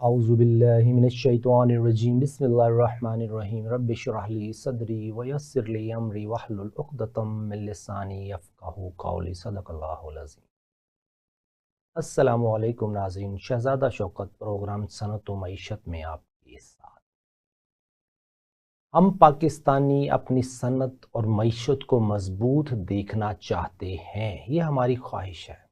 औज़ुबिल्लाहि मिनश्शैतानिर्रजीम बिस्मिल्लाहिर्रहमानिर्रहीम रब्बि इश्रह ली सदरी व यस्सिर ली अमरी वहलुल उक़दतम मिन लिसानी यफ़क़हू क़ौली सदक़ल्लाहुल अज़ीम। अस्सलामु अलैकुम नाज़रीन, शहज़ादा शौकत प्रोग्राम सनत व मईशत में आपके साथ। हम पाकिस्तानी अपनी सनत और मईशत को मजबूत देखना चाहते हैं, ये हमारी ख्वाहिश है।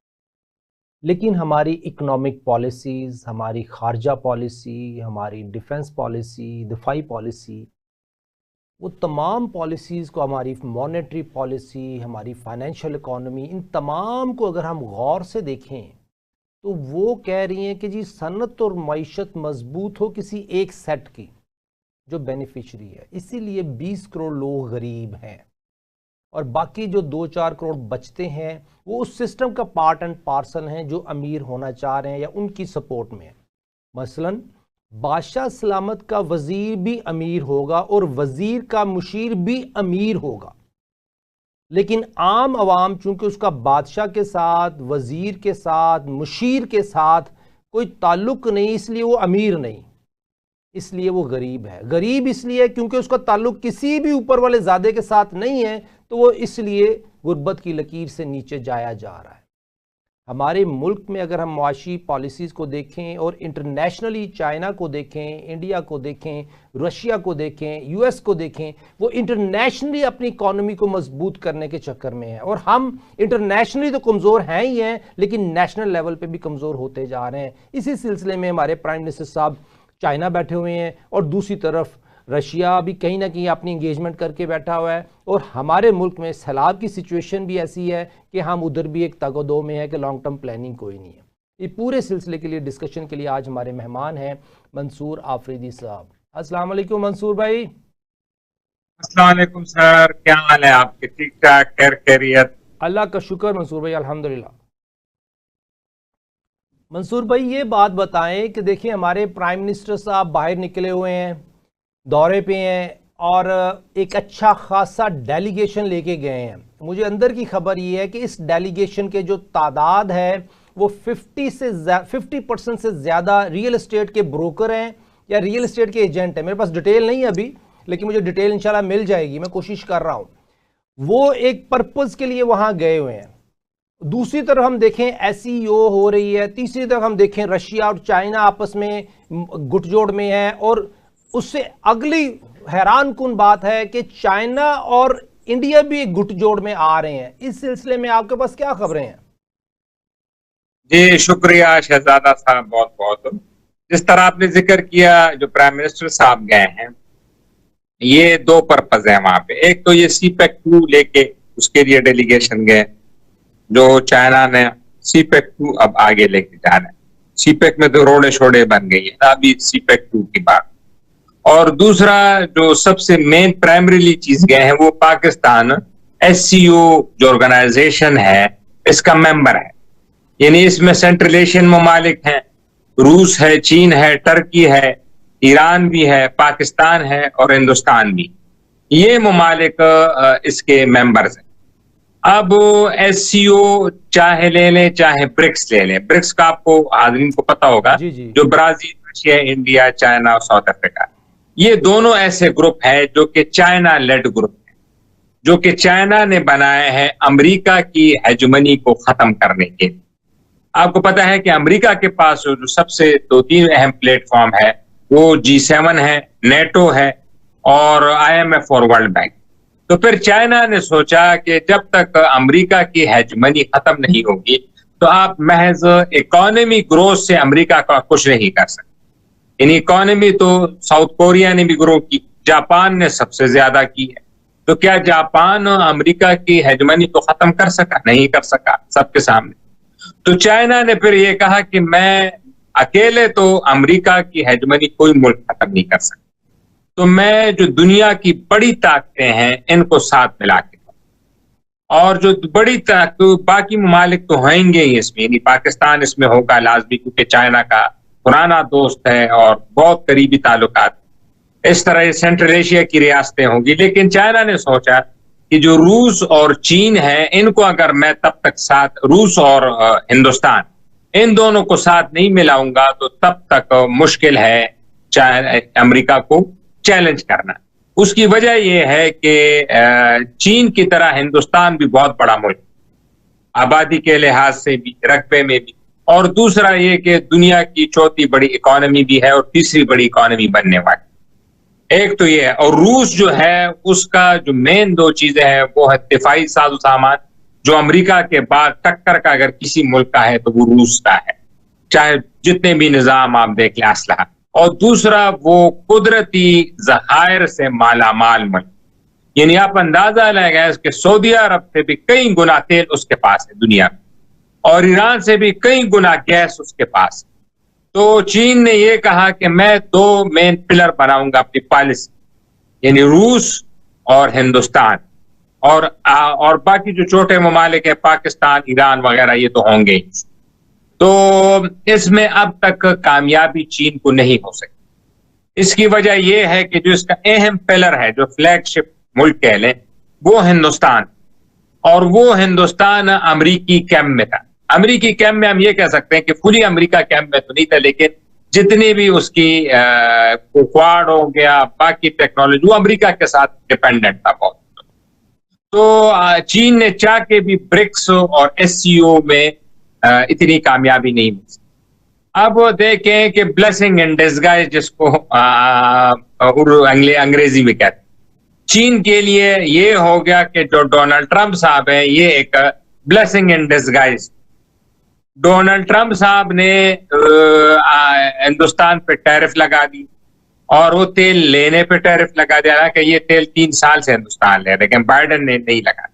लेकिन हमारी इकोनॉमिक पॉलिसीज़, हमारी खारजा पॉलिसी, हमारी डिफेंस पॉलिसी, दिफाई पॉलिसी, वो तमाम पॉलिसीज़ को, हमारी मॉनेटरी पॉलिसी, हमारी फाइनेंशियल इकोनॉमी, इन तमाम को अगर हम गौर से देखें तो वो कह रही हैं कि जी सनत और मईशत मजबूत हो किसी एक सेट की जो बेनिफिशरी है। इसीलिए 20 करोड़ लोग गरीब हैं और बाकी जो 2-4 करोड़ बचते हैं वो उस सिस्टम का पार्ट एंड पार्सल हैं जो अमीर होना चाह रहे हैं या उनकी सपोर्ट में है। मसलन बादशाह सलामत का वजीर भी अमीर होगा और वजीर का मुशीर भी अमीर होगा, लेकिन आम अवाम चूंकि उसका बादशाह के साथ, वजीर के साथ, मुशीर के साथ कोई ताल्लुक नहीं, इसलिए वो अमीर नहीं, इसलिए वो गरीब है। गरीब इसलिए क्योंकि उसका ताल्लुक किसी भी ऊपर वाले ज़ादे के साथ नहीं है, तो वो इसलिए गुर्बत की लकीर से नीचे जाया जा रहा है। हमारे मुल्क में अगर हम मुआशी पॉलिसीज़ को देखें और इंटरनेशनली चाइना को देखें, इंडिया को देखें, रशिया को देखें, यूएस को देखें, वो इंटरनेशनली अपनी इकॉनमी को मजबूत करने के चक्कर में है और हम इंटरनेशनली तो कमज़ोर हैं ही हैं, लेकिन नेशनल लेवल पे भी कमज़ोर होते जा रहे हैं। इसी सिलसिले में हमारे प्राइम मिनिस्टर साहब चाइना बैठे हुए हैं और दूसरी तरफ रशिया भी कहीं ना कहीं अपनी इंगेजमेंट करके बैठा हुआ है और हमारे मुल्क में सैलाब की सिचुएशन भी ऐसी है कि हम उधर भी एक तगदो में है कि लॉन्ग टर्म प्लानिंग कोई नहीं है। ये पूरे सिलसिले के लिए डिस्कशन के लिए आज हमारे मेहमान हैं मंसूर आफरीदी साहब। अस्सलाम वालेकुम मंसूर भाई। अस्सलाम वालेकुम सर, क्या हाल है आपके? ठीक ठाक, खैर खैरियत? अल्लाह का शुक्र मंसूर भाई, अल्हम्दुलिल्लाह। मंसूर भाई ये बात बताएं कि देखिए हमारे प्राइम मिनिस्टर साहब बाहर निकले हुए हैं, दौरे पे हैं और एक अच्छा खासा डेलीगेशन लेके गए हैं। मुझे अंदर की खबर ये है कि इस डेलीगेशन के जो तादाद है वो 50% से ज़्यादा रियल एस्टेट के ब्रोकर हैं या रियल एस्टेट के एजेंट हैं। मेरे पास डिटेल नहीं है अभी, लेकिन मुझे डिटेल इंशाल्लाह मिल जाएगी, मैं कोशिश कर रहा हूँ। वो एक पर्पज़ के लिए वहाँ गए हुए हैं। दूसरी तरफ हम देखें एसईओ हो रही है, तीसरी तरफ हम देखें रशिया और चाइना आपस में गुटजोड़ में है और उससे अगली हैरान कुन बात है कि चाइना और इंडिया भी एक गुटजोड़ में आ रहे हैं। इस सिलसिले में आपके पास क्या खबरें हैं? जी शुक्रिया शहजादा साहब, बहुत बहुत। जिस तरह आपने जिक्र किया, जो प्राइम मिनिस्टर साहब गए हैं, ये दो पर्पज है वहां पे। एक तो ये सीपेक 2 लेके उसके लिए डेलीगेशन गए, जो चाइना ने सीपेक 2 अब आगे लेके जा रहे हैं। सीपेक में तो रोड़े शोड़े बन गई है, अभी सीपेक 2 की बात। और दूसरा जो सबसे मेन प्राइमरीली चीज गए हैं वो पाकिस्तान एससीओ जो ऑर्गेनाइजेशन है इसका मेंबर है। यानी इसमें सेंट्रल एशियन ममालिक हैं, रूस है, चीन है, टर्की है, ईरान भी है, पाकिस्तान है और हिंदुस्तान भी। ये ममालिक इसके मेंबर्स हैं। अब एससीओ चाहे ले लें चाहे ब्रिक्स ले लें, ब्रिक्स का आपको हाज़रीन को पता होगा, जी जी। जो ब्राजील, रशिया, इंडिया, चाइना और साउथ अफ्रीका, ये दोनों ऐसे ग्रुप है जो कि चाइना लेड ग्रुप है, जो कि चाइना ने बनाए हैं अमेरिका की हेजमनी को खत्म करने के। आपको पता है कि अमेरिका के पास जो सबसे 2-3 अहम प्लेटफॉर्म है वो G7 है, नेटो है और IMF और वर्ल्ड बैंक। तो फिर चाइना ने सोचा कि जब तक अमेरिका की हेजमनी खत्म नहीं होगी तो आप महज इकोनॉमी ग्रोथ से अमेरिका का कुछ नहीं कर सकते। इन इकोनॉमी तो साउथ कोरिया ने भी ग्रो की, जापान ने सबसे ज्यादा की है। तो क्या जापान अमेरिका की हेजमनी को खत्म कर सका? नहीं कर सका सबके सामने। तो चाइना ने फिर ये कहा कि मैं अकेले तो अमेरिका की हेजमनी कोई मुल्क खत्म नहीं कर सकता, तो मैं जो दुनिया की बड़ी ताकतें हैं इनको साथ मिला के, और जो बड़ी ताकत बाकी ममालिक तो होंगे ही इसमें, यानी पाकिस्तान इसमें होगा लाजमी क्योंकि चाइना का पुराना दोस्त है और बहुत करीबी ताल्लुकात। इस तरह सेंट्रल एशिया की रियासतें होंगी। लेकिन चाइना ने सोचा कि जो रूस और चीन है इनको अगर मैं तब तक साथ, रूस और हिंदुस्तान, इन दोनों को साथ नहीं मिलाऊंगा तो तब तक मुश्किल है अमेरिका को चैलेंज करना। उसकी वजह यह है कि चीन की तरह हिंदुस्तान भी बहुत बड़ा मुल्क, आबादी के लिहाज से भी, रकबे में भी, और दूसरा ये कि दुनिया की चौथी बड़ी इकोनॉमी भी है और तीसरी बड़ी इकोनॉमी बनने वाली। एक तो ये है, और रूस जो है उसका जो मेन दो चीजें हैं वो है दिफाई साजो सामान, जो अमेरिका के बाद टक्कर का अगर किसी मुल्क का है तो वो रूस का है, चाहे जितने भी निजाम आप देख लें, असलहा। और दूसरा वो कुदरती जहायर से मालामाल मुल्क, यानी आप अंदाजा लगाएं कि सऊदी अरब से भी कई गुना तेल उसके पास है दुनिया में, और ईरान से भी कई गुना गैस उसके पास है। तो चीन ने यह कहा कि मैं दो मेन पिलर बनाऊंगा अपनी पॉलिसी, यानी रूस और हिंदुस्तान, और बाकी जो छोटे ममालिक है पाकिस्तान, ईरान वगैरह, ये तो होंगे ही। तो इसमें अब तक कामयाबी चीन को नहीं हो सकी। इसकी वजह यह है कि जो इसका अहम पिलर है, जो फ्लैगशिप मुल्क कह लें, वो हिंदुस्तान, और वो हिंदुस्तान अमरीकी कैम्प में था। अमरीकी कैम्प में हम ये कह सकते हैं कि फुली अमरीका कैम्प में तो नहीं था, लेकिन जितनी भी उसकी क्वाड हो गया, बाकी टेक्नोलॉजी, वो अमरीका के साथ डिपेंडेंट था बहुत। तो चीन ने चाह के भी ब्रिक्स और एससीओ में इतनी कामयाबी नहीं मिली। अब देखें कि ब्लेसिंग इन डिस्गाइज, जिसको अंग्रेजी में कहते हैं, चीन के लिए ये हो गया कि जो डोनाल्ड ट्रंप साहब है, ये एक blessing in disguise. Donald Trump साहब ने हिंदुस्तान पे टैरिफ लगा दी, और वो तेल लेने पे टैरिफ लगा दिया कि ये तेल 3 साल से हिंदुस्तान ले, लेकिन बाइडेन ने नहीं लगा।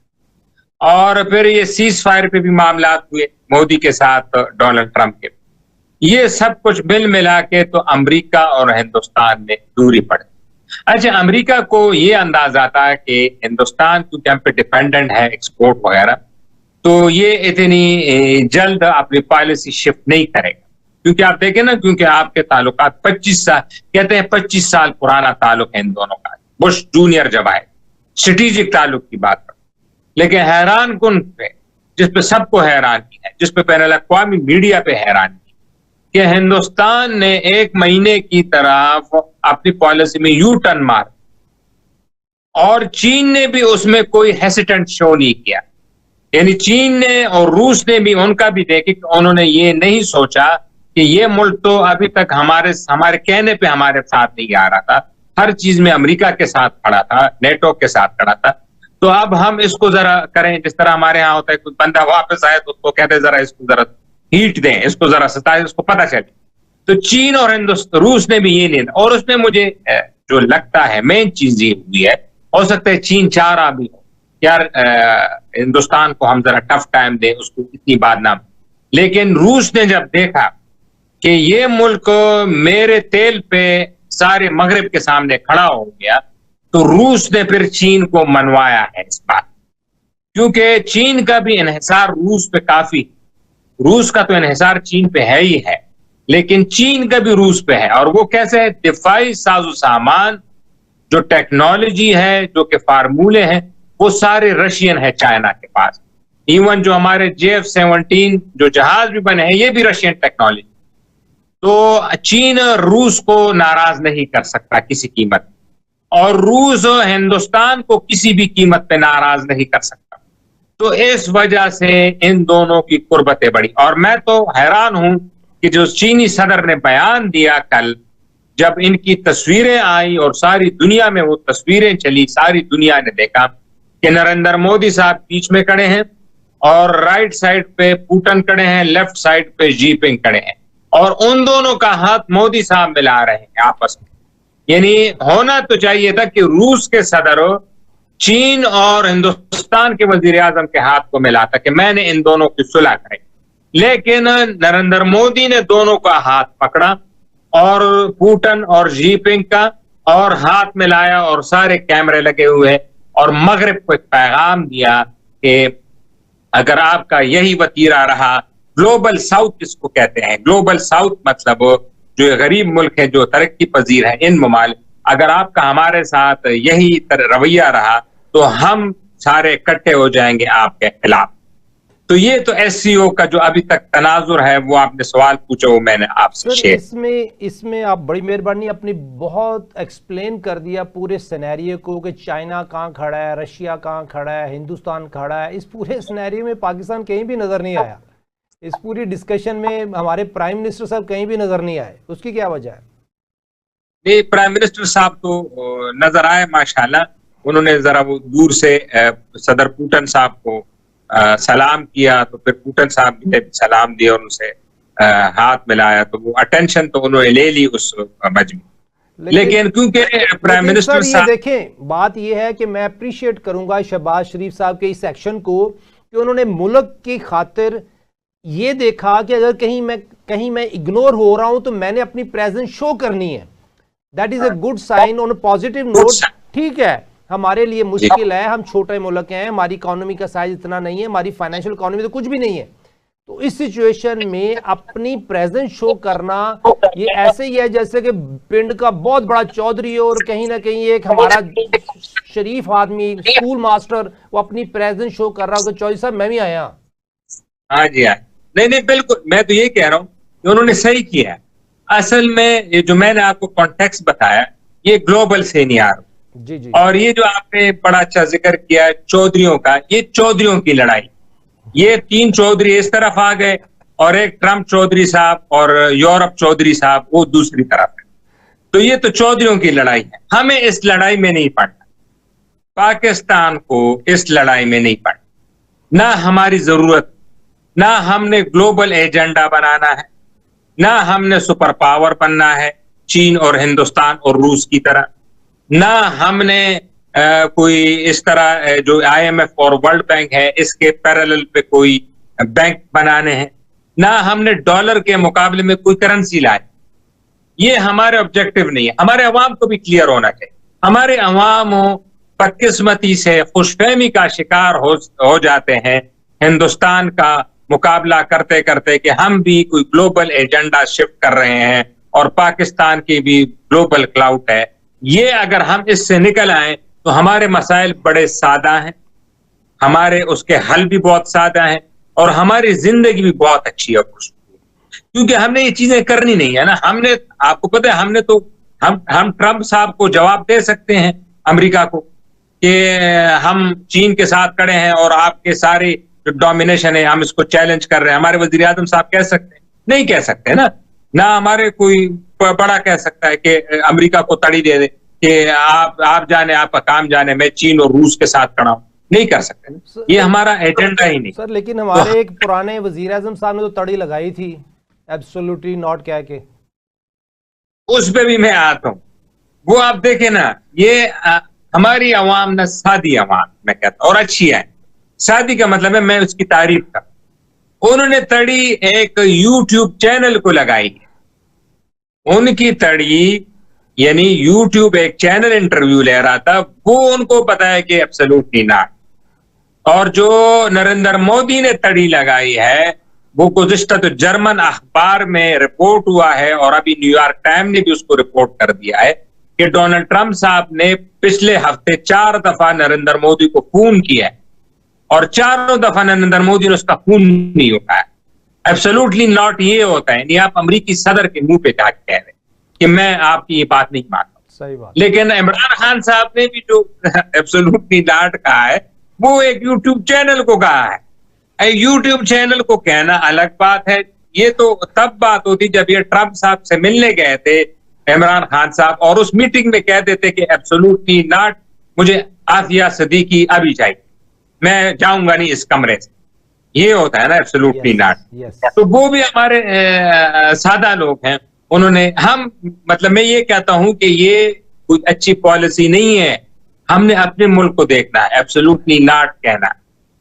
और फिर ये सीज फायर पे भी मामला हुए मोदी के साथ डोनाल्ड ट्रंप के। ये सब कुछ मिल मिला के तो अमेरिका और हिंदुस्तान में दूरी पड़ी। अच्छा, अमेरिका को ये अंदाजा था कि हिंदुस्तान क्योंकि हम पे डिपेंडेंट है एक्सपोर्ट वगैरह, तो ये इतनी जल्द अपनी पॉलिसी शिफ्ट नहीं करेगा। क्योंकि आप देखें ना, क्योंकि आपके ताल्लुकात 25 साल, कहते हैं 25 साल पुराना ताल्लुक है इन दोनों का, बुश जूनियर जब आए, स्ट्रेटेजिक ताल्लुक की बात कर। लेकिन हैरान कुन पे, जिस पे सबको हैरानी है, जिस पे बैनुल अक़वामी मीडिया पे हैरानी है, कि हिंदुस्तान ने 1 महीने की तरफ अपनी पॉलिसी में यू टर्न मार, और चीन ने भी उसमें कोई हेसिटेंट शो नहीं किया। यानी चीन ने और रूस ने भी, उनका भी देखे कि उन्होंने ये नहीं सोचा कि ये मुल्क तो अभी तक हमारे कहने पे हमारे साथ नहीं आ रहा था, हर चीज में अमेरिका के साथ खड़ा था, नेटो के साथ खड़ा था, तो अब हम इसको जरा करें, जिस तरह हमारे यहाँ होता है कुछ बंदा वापस आए तो उसको कहते जरा इसको जरा हीट दें, इसको जरा सताए, उसको पता चले। तो चीन और रूस ने भी ये नहीं, और उसमें मुझे जो लगता है मेन चीज ये हुई है, हो सकता है चीन चाह रहा भी यार हिंदुस्तान को हम जरा टफ टाइम दें, उसको इतनी बात ना, लेकिन रूस ने जब देखा कि ये मुल्क मेरे तेल पे सारे मगरिब के सामने खड़ा हो गया, तो रूस ने फिर चीन को मनवाया है इस बात, क्योंकि चीन का भी इन्हिसार रूस पे काफी, रूस का तो इन्हिसार चीन पे है ही है, लेकिन चीन का भी रूस पे है। और वो कैसे है, दिफाई साजो सामान, जो टेक्नोलॉजी है, जो कि फार्मूले हैं, वो सारे रशियन है चाइना के पास। इवन जो हमारे JF-17 जो जहाज भी बने हैं, ये भी रशियन टेक्नोलॉजी। तो चीन रूस को नाराज नहीं कर सकता किसी कीमत, और रूस हिंदुस्तान को किसी भी कीमत पे नाराज नहीं कर सकता। तो इस वजह से इन दोनों की कुर्बतें बढ़ी। और मैं तो हैरान हूं कि जो चीनी सदर ने बयान दिया कल, जब इनकी तस्वीरें आई और सारी दुनिया में वो तस्वीरें चली, सारी दुनिया ने देखा कि नरेंद्र मोदी साहब बीच में खड़े हैं, और राइट साइड पे पुतिन खड़े हैं, लेफ्ट साइड पे जिनपिंग खड़े हैं, और उन दोनों का हाथ मोदी साहब मिला रहे हैं आपस में। यानी होना तो चाहिए था कि रूस के सदर चीन और हिंदुस्तान के वजीर आजम के हाथ को मिलाता कि मैंने इन दोनों की सुलह करी, लेकिन नरेंद्र मोदी ने दोनों का हाथ पकड़ा, और पुतिन और जिनपिंग का, और हाथ मिलाया, और सारे कैमरे लगे हुए, और मगरिब को एक पैगाम दिया कि अगर आपका यही वतीरा रहा, ग्लोबल साउथ जिसको कहते हैं, ग्लोबल साउथ मतलब जो गरीब मुल्क है, जो तरक्की पजीर है, इन ममालिक, अगर आपका हमारे साथ यही रवैया रहा तो हम सारे इकट्ठे हो जाएंगे आपके खिलाफ। तो ये तो एससीओ का जो अभी तक तनाजुर है, वो आपने सवाल पूछा, वो मैंने आपसे शेयर। इसमें आप बड़ी मेहरबानी अपनी बहुत एक्सप्लेन कर दिया पूरे सिनेरियो को कि चाइना कहाँ खड़ा है, रशिया कहाँ खड़ा है, हिंदुस्तान खड़ा है। इस पूरे सिनेरियो में पाकिस्तान कहीं भी नजर नहीं आया। इस पूरी डिस्कशन में हमारे प्राइम मिनिस्टर साहब कहीं भी नजर नहीं आए। उसकी क्या वजह है? नहीं, प्राइम मिनिस्टर साहब तो नजर आए माशाल्लाह। उन्होंने जरा वो दूर से सदर पुतिन साहब को सलाम किया, तो फिर पुतिन साहब ने सलाम दिया और उनसे हाथ मिलाया, तो वो अटेंशन तो उन्होंने ले ली उस मजमे। लेकिन क्योंकि प्राइम मिनिस्टर साहब, ये देखें, बात ये है कि मैं अप्रिशिएट करूंगा शहबाज शरीफ साहब के इस एक्शन को कि उन्होंने मुल्क की खातिर ये देखा कि अगर कहीं मैं इग्नोर हो रहा हूं तो मैंने अपनी प्रेजेंस शो करनी है। That is a good sign on positive note. ठीक है, हमारे लिए मुश्किल है, हम छोटे मुल्क हैं, हमारी इकोनॉमी का साइज इतना नहीं है, हमारी फाइनेंशियल इकोनॉमी तो कुछ भी नहीं है। तो इस सिचुएशन में अपनी प्रेजेंस शो करना ये ऐसे ही है जैसे कि पिंड का बहुत बड़ा चौधरी और कहीं ना कहीं एक हमारा शरीफ आदमी स्कूल मास्टर वो अपनी प्रेजेंस शो कर रहा हो कि चौधरी साहब मैं भी आया। हाँ जी, हाँ, नहीं बिल्कुल, मैं तो ये कह रहा हूँ कि उन्होंने सही किया। असल में ये जो मैंने आपको कॉन्टेक्स्ट बताया, ये ग्लोबल से नहीं आ रहा। जी। और ये जो आपने बड़ा अच्छा जिक्र किया चौधरियों का, ये चौधरियों की लड़ाई। ये 3 चौधरी इस तरफ आ गए और एक ट्रंप चौधरी साहब और यूरोप चौधरी साहब वो दूसरी तरफ है। तो ये तो चौधरियों की लड़ाई है। हमें इस लड़ाई में नहीं पड़ना, पाकिस्तान को इस लड़ाई में नहीं पड़ना, ना हमारी जरूरत, ना हमने ग्लोबल एजेंडा बनाना है, ना हमने सुपर पावर बनना है चीन और हिंदुस्तान और रूस की तरह, ना हमने कोई इस तरह जो आईएमएफ और वर्ल्ड बैंक है इसके पैरेलल पे कोई बैंक बनाने हैं, ना हमने डॉलर के मुकाबले में कोई करेंसी लाए। ये हमारे ऑब्जेक्टिव नहीं है। हमारे अवाम को भी क्लियर होना चाहिए। हमारे अवाम बदकिस्मती से खुशफहमी का शिकार हो जाते हैं हिंदुस्तान का मुकाबला करते करते कि हम भी कोई ग्लोबल एजेंडा शिफ्ट कर रहे हैं और पाकिस्तान की भी ग्लोबल क्लाउड है। ये अगर हम इससे निकल आए तो हमारे मसाइल बड़े सादा हैं, हमारे उसके हल भी बहुत सादा हैं और हमारी जिंदगी भी बहुत अच्छी है, क्योंकि हमने ये चीजें करनी नहीं है ना। हमने, आपको पता है, हमने तो हम ट्रंप साहब को जवाब दे सकते हैं अमेरिका को कि हम चीन के साथ खड़े हैं और आपके सारे जो डोमिनेशन है हम इसको चैलेंज कर रहे हैं। हमारे वजीर आजम साहब कह सकते हैं? नहीं कह सकते ना हमारे कोई बड़ा कह सकता है कि अमेरिका को तड़ी दे दे कि आप जाने, आपका काम जाने, मैं चीन और रूस के साथ खड़ा हूं। नहीं कर सकते ना, ये हमारा एजेंडा ही नहीं। सर, लेकिन हमारे एक पुराने वजीर आजम साहब ने तो तड़ी लगाई थी एब्सोल्युटली नॉट कह के। उस पे भी मैं आता हूं। वो आप देखें ना, ये हमारी अवाम ना सादी अवाम मैं कहता हूं, और अच्छी है। सादी का मतलब है मैं उसकी तारीफ कर। उन्होंने तड़ी एक यूट्यूब चैनल को लगाई है। उनकी तड़ी यानी यूट्यूब एक चैनल इंटरव्यू ले रहा था, वो उनको पता है कि एब्सोल्युटली नॉट। और जो नरेंद्र मोदी ने तड़ी लगाई है वो गुज़िश्ता तो जर्मन अखबार में रिपोर्ट हुआ है और अभी न्यूयॉर्क टाइम ने भी उसको रिपोर्ट कर दिया है कि डोनाल्ड ट्रंप साहब ने पिछले हफ्ते 4 दफा नरेंद्र मोदी को फोन किया है और चारों दफा नरेंद्र मोदी ने उसका फोन नहीं उठाया। एब्सोल्युटली नॉट ये होता है, यानी आप अमेरिकी सदर के मुंह पे जाके कह रहे कि मैं आपकी ये बात नहीं मानता। सही बात। लेकिन इमरान खान साहब ने भी जो एब्सोल्युटली नॉट कहा है वो एक यूट्यूब चैनल को कहा है। यूट्यूब चैनल को कहना अलग बात है। ये तो तब बात होती जब ये ट्रंप साहब से मिलने गए थे इमरान खान साहब और उस मीटिंग में कह देते कि एब्सोल्युटली नॉट, मुझे आसिया सदीकी अभी चाहिए, मैं जाऊंगा नहीं इस कमरे से। ये होता है ना एब्सोल्युटली नॉट। तो वो भी हमारे सादा लोग हैं। उन्होंने मतलब मैं ये कहता हूं कि ये कोई अच्छी पॉलिसी नहीं है। हमने अपने मुल्क को देखना है, एब्सोल्युटली नॉट कहना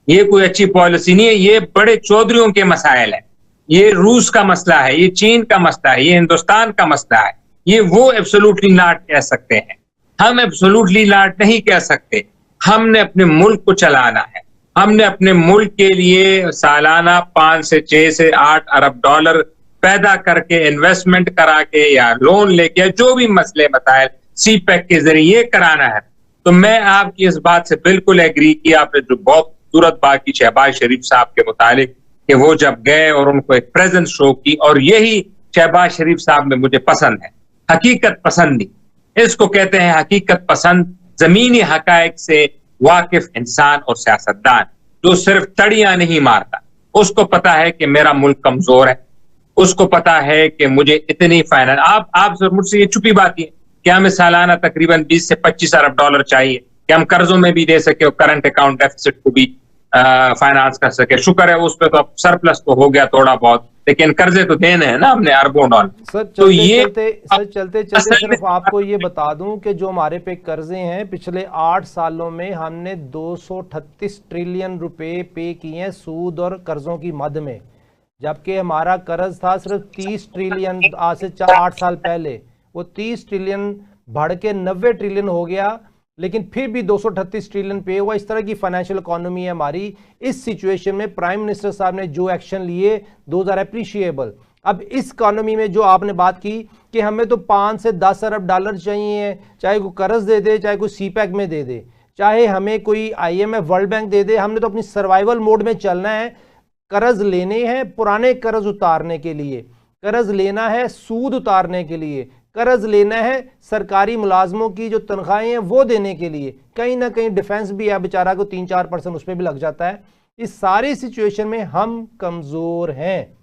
ये कोई अच्छी पॉलिसी नहीं है। ये बड़े चौधरियों के मसाइल है। ये रूस का मसला है, ये चीन का मसला है, ये हिंदुस्तान का मसला है। ये वो एब्सोल्युटली नॉट कह सकते हैं, हम एब्सोल्युटली नॉट नहीं कह सकते। हमने अपने मुल्क को चलाना है। हमने अपने मुल्क के लिए सालाना 5 से 6 से 8 अरब डॉलर पैदा करके इन्वेस्टमेंट करा के या लोन लेके जो भी मसले मसाइल सीपैक के जरिए कराना है। तो मैं आपकी इस बात से बिल्कुल एग्री की, आपने जो बहुत खूबसूरत बात की शहबाज शरीफ साहब के मुतालिक कि वो जब गए और उनको एक प्रेजेंस शो की, और यही शहबाज शरीफ साहब में मुझे पसंद है, हकीकत पसंदी। इसको कहते हैं हकीकत पसंद, जमीनी हकायक से वाकिफ इंसान और सियासतदान जो सिर्फ तड़ियां नहीं मारता। उसको पता है कि मेरा मुल्क कमजोर है, उसको पता है कि मुझे इतनी फाइनेंस, आप मुझसे ये छुपी बात है कि हमें सालाना तकरीबन 20 से 25 अरब डॉलर चाहिए कि हम कर्जों में भी दे सके और करंट अकाउंट डेफिसिट को भी फाइनेंस कर सके। शुक्र है उस पर तो अब सरप्लस तो हो गया थोड़ा बहुत, लेकिन कर्जे तो देने हैं ना हमने अरबों डॉलर। सर तो ये चलते सिर्फ आपको ये बता दूं कि जो हमारे पे कर्जे हैं पिछले 8 सालों में हमने 238 ट्रिलियन रुपए पे किए हैं सूद और कर्जों की मद में, जबकि हमारा कर्ज था सिर्फ 30 ट्रिलियन आज से 8 साल पहले। वो 30 ट्रिलियन बढ़ के 90 ट्रिलियन हो गया, लेकिन फिर भी 238 ट्रिलियन पे हुआ। इस तरह की फाइनेंशियल इकोनॉमी है हमारी। इस सिचुएशन में प्राइम मिनिस्टर साहब ने जो एक्शन लिए दोज आर अप्रिशिएबल। अब इस इकोनॉमी में जो आपने बात की कि हमें तो 5 से 10 अरब डॉलर चाहिए, चाहे कोई कर्ज दे दे, चाहे कोई सीपैक में दे दे, चाहे हमें कोई IMF वर्ल्ड बैंक दे दे, हमने तो अपनी सर्वाइवल मोड में चलना है। कर्ज लेने हैं पुराने कर्ज उतारने के लिए, कर्ज लेना है सूद उतारने के लिए, कर्ज लेना है सरकारी मुलाजमों की जो तनख्वाहें हैं वो देने के लिए, कहीं ना कहीं डिफेंस भी है बेचारा को 3-4% उस पर भी लग जाता है। इस सारी सिचुएशन में हम कमजोर हैं।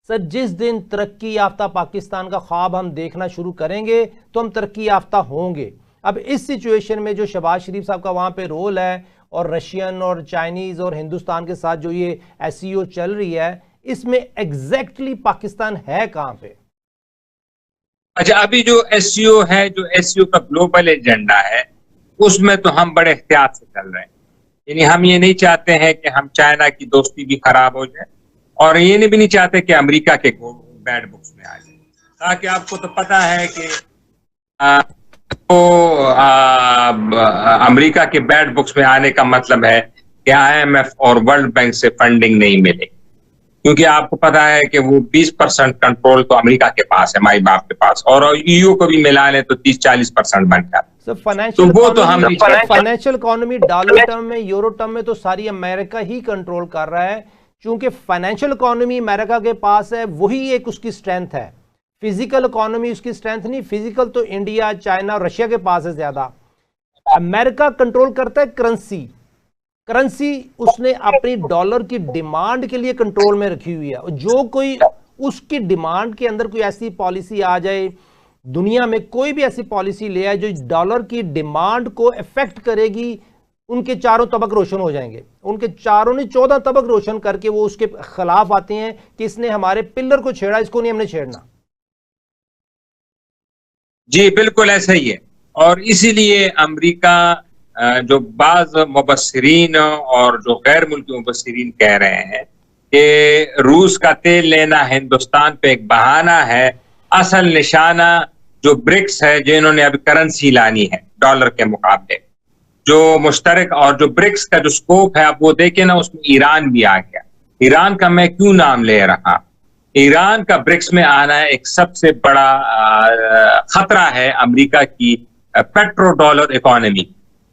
सर, जिस दिन तरक्की याफ्ता पाकिस्तान का ख्वाब हम देखना शुरू करेंगे तो हम तरक्की याफ्ता होंगे। अब इस सिचुएशन में जो शहबाज शरीफ साहब का वहां पे रोल है और रशियन और चाइनीज और हिंदुस्तान के साथ जो ये SCO चल रही है, इसमें एग्जैक्टली पाकिस्तान है कहां पे? अच्छा, अभी जो SCO है, जो SCO का ग्लोबल एजेंडा है, उसमें तो हम बड़े एहतियात से चल रहे हैं। यानी हम ये नहीं चाहते हैं कि हम चाइना की दोस्ती भी खराब हो जाए, और ये भी नहीं चाहते कि अमेरिका के बैड बुक्स में आ जाए। ताकि आपको तो पता है कि अमेरिका के बैड बुक्स में आने का मतलब है कि IMF और वर्ल्ड बैंक से फंडिंग नहीं मिलेगी, क्योंकि आपको पता है कि वो 20% कंट्रोल तो अमेरिका के पास है, माई बाप के पास, और EU को भी मिला ले तो 30-40% बन जाता है। फाइनेंशियल इकोनॉमी डॉलर टर्म में, यूरो टर्म में तो सारी अमेरिका ही कंट्रोल कर रहा है, क्योंकि फाइनेंशियल इकोनॉमी अमेरिका के पास है, वही एक उसकी स्ट्रेंथ है। फिजिकल इकोनॉमी उसकी स्ट्रेंथ नहीं, फिजिकल तो इंडिया, चाइना और रशिया के पास है ज्यादा। अमेरिका कंट्रोल करता है करेंसी उसने अपनी डॉलर की डिमांड के लिए कंट्रोल में रखी हुई है। जो कोई उसकी डिमांड के अंदर कोई ऐसी पॉलिसी आ जाए, दुनिया में कोई भी ऐसी पॉलिसी ले आए जो डॉलर की डिमांड को इफेक्ट करेगी, उनके चारों तबक रोशन हो जाएंगे। उनके चारों ने 14 तबक रोशन करके वो उसके खिलाफ आते हैं कि इसने हमारे पिलर को छेड़ा, इसको नहीं हमने छेड़ना। जी बिल्कुल ऐसा ही है। और इसीलिए अमेरिका, जो बाज मुबस्सिरीन और जो गैर मुल्की मुबस्सिरीन कह रहे हैं कि रूस का तेल लेना हिंदुस्तान पे एक बहाना है, असल निशाना जो ब्रिक्स है, जिन्होंने अभी करेंसी लानी है डॉलर के मुकाबले, जो मुश्तरक, और जो ब्रिक्स का जो स्कोप है आप वो देखें ना, उसमें ईरान भी आ गया। ईरान का मैं क्यों नाम ले रहा, ईरान का ब्रिक्स में आना एक सबसे बड़ा खतरा है अमेरिका की पेट्रो डॉलर इकोनॉमी।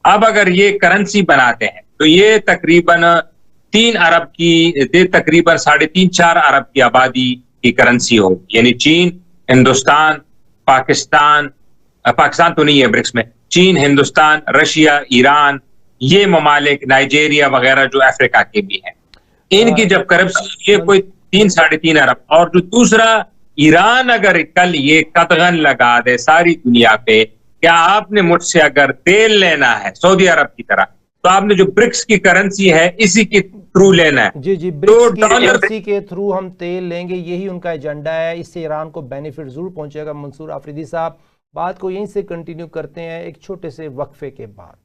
अब अगर ये करेंसी बनाते हैं तो ये तकरीबन 3 अरब की, तकरीबन 3.5-4 अरब की आबादी की करेंसी होगी। यानी चीन, हिंदुस्तान, पाकिस्तान तो नहीं है ब्रिक्स में, चीन, हिंदुस्तान, रशिया, ईरान, ये ममालिक, नाइजीरिया वगैरह जो अफ्रीका के भी हैं, इनकी जब करेंसी ये कोई 3-3.5 अरब। और जो दूसरा, ईरान अगर कल ये कतगन लगा दे सारी दुनिया पे, क्या आपने मुझसे अगर तेल लेना है सऊदी अरब की तरह, तो आपने जो ब्रिक्स की करेंसी है इसी के थ्रू लेना है। जी, ब्रिक्स की करेंसी के थ्रू हम तेल लेंगे, यही उनका एजेंडा है। इससे ईरान को बेनिफिट जरूर पहुंचेगा। मंसूर आफरीदी साहब, बात को यहीं से कंटिन्यू करते हैं एक छोटे से वक्फे के बाद।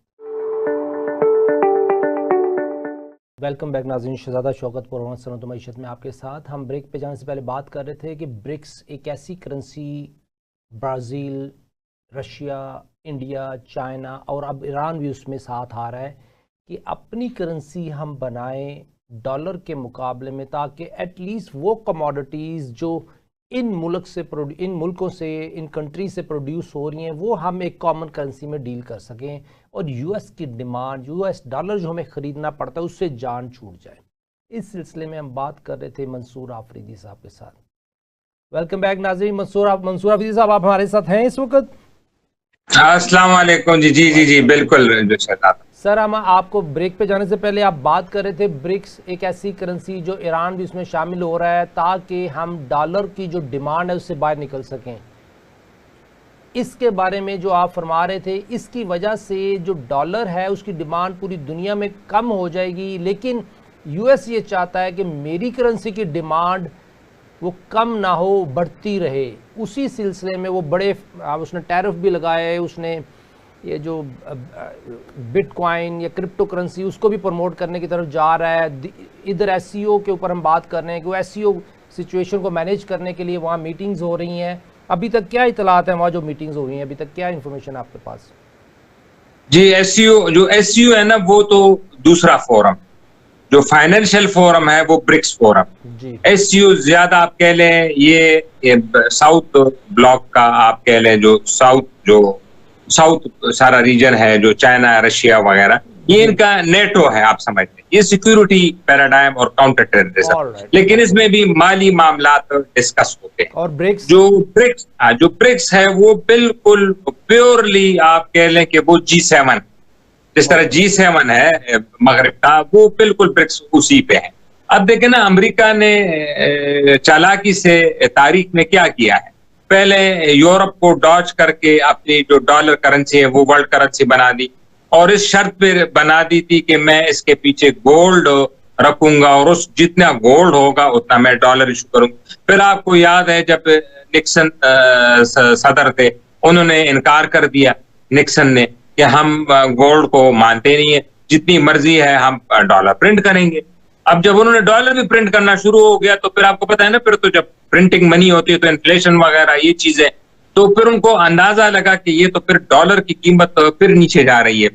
वेलकम बैक नाज़रीन, शहजादा शौकतपुर और सनत मईशत में आपके साथ। हम ब्रेक पे जाने से पहले बात कर रहे थे कि ब्रिक्स एक ऐसी currency, Brazil, Russia, India, China और अब ईरान भी उसमें साथ आ रहा है कि अपनी करेंसी हम बनाएं डॉलर के मुकाबले में, ताकि एटलीस्ट वो कमोडिटीज़ जो इन मुल्कों से, इन कंट्री से प्रोड्यूस हो रही हैं, वो हम एक कॉमन करेंसी में डील कर सकें और यूएस की डिमांड, यूएस डॉलर जो हमें ख़रीदना पड़ता है उससे जान छूट जाए। इस सिलसिले में हम बात कर रहे थे मंसूर आफरीदी साहब के साथ। वेलकम बैक नाज़रीन। मंसूर आफरीदी साहब, आप हमारे साथ हैं इस वक्त? अस्सलाम वालेकुम जी। जी जी जी बिल्कुल सर, हम आपको ब्रेक पे जाने से पहले आप बात कर रहे थे ब्रिक्स एक ऐसी करेंसी जो ईरान भी उसमें शामिल हो रहा है ताकि हम डॉलर की जो डिमांड है उससे बाहर निकल सकें। इसके बारे में जो आप फरमा रहे थे, इसकी वजह से जो डॉलर है उसकी डिमांड पूरी दुनिया में कम हो जाएगी, लेकिन यूएस ये चाहता है कि मेरी करेंसी की डिमांड वो कम ना हो, बढ़ती रहे। उसी सिलसिले में वो बड़े उसने टैरिफ भी लगाए, उसने ये जो बिटकॉइन या क्रिप्टो करेंसी उसको भी प्रमोट करने की तरफ जा रहा है। इधर एसईओ के ऊपर हम बात कर रहे हैं कि वो एसईओ सिचुएशन को मैनेज करने के लिए वहाँ मीटिंग्स हो रही हैं। अभी तक क्या इतलात है वहाँ जो मीटिंग्स हो रही हैं, अभी तक क्या इन्फॉर्मेशन आपके पास? जी, एसईओ है ना, वो तो दूसरा फोरम, जो फाइनेंशियल फोरम है वो ब्रिक्स फोरम। एसईओ ज्यादा आप कह लें ये साउथ ब्लॉक का आप कह लें, जो साउथ सारा रीजन है, जो चाइना, रशिया वगैरह, ये इनका नेटो है, आप समझते हैं। ये सिक्योरिटी पैराडाइम और काउंटर टेररिज्म, लेकिन इसमें भी माली मामला डिस्कस होते हैं। और ब्रिक्स जो ब्रिक्स है वो बिल्कुल प्योरली आप कह लें कि वो G7, जिस तरह G7 है मगरिब का, वो बिल्कुल ब्रिक्स उसी पे है। अब देखें ना, अमेरिका ने चालाकी से तारीख में क्या किया है, पहले यूरोप को डॉज करके अपनी जो डॉलर करेंसी है वो वर्ल्ड करेंसी बना दी, और इस शर्त पे बना दी थी कि मैं इसके पीछे गोल्ड रखूंगा और उस जितना गोल्ड होगा उतना मैं डॉलर इशू करूंगा। फिर आपको याद है जब निक्सन सदर थे, उन्होंने इनकार कर दिया निक्सन ने कि हम गोल्ड को मानते नहीं है, जितनी मर्जी है हम डॉलर प्रिंट करेंगे। अब जब उन्होंने डॉलर भी प्रिंट करना शुरू हो गया तो फिर आपको पता है ना, फिर तो जब प्रिंटिंग मनी होती है तो इन्फ्लेशन वगैरह ये चीजें, तो फिर उनको अंदाजा लगा कि ये तो फिर डॉलर की कीमत फिर नीचे जा रही है,